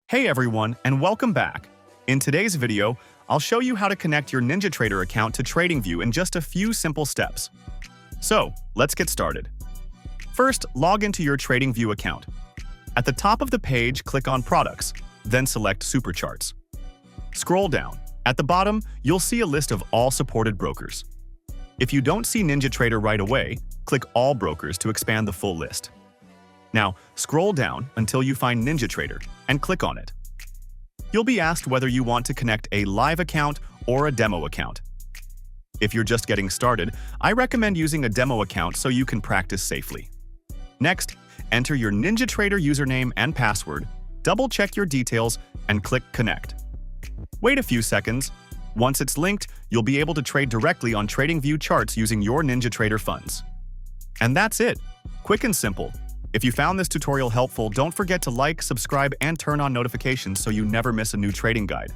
Hey everyone, and welcome back. In today's video, I'll show you how to connect your NinjaTrader account to TradingView in just a few simple steps. So, let's get started. First, log into your TradingView account. At the top of the page, click on Products, then select Supercharts. Scroll down. At the bottom, you'll see a list of all supported brokers. If you don't see NinjaTrader right away, click All Brokers to expand the full list. Now, scroll down until you find NinjaTrader and click on it. You'll be asked whether you want to connect a live account or a demo account. If you're just getting started, I recommend using a demo account so you can practice safely. Next, enter your NinjaTrader username and password, double-check your details, and click Connect. Wait a few seconds. Once it's linked, you'll be able to trade directly on TradingView charts using your NinjaTrader funds. And that's it. Quick and simple. If you found this tutorial helpful, don't forget to like, subscribe, and turn on notifications so you never miss a new trading guide.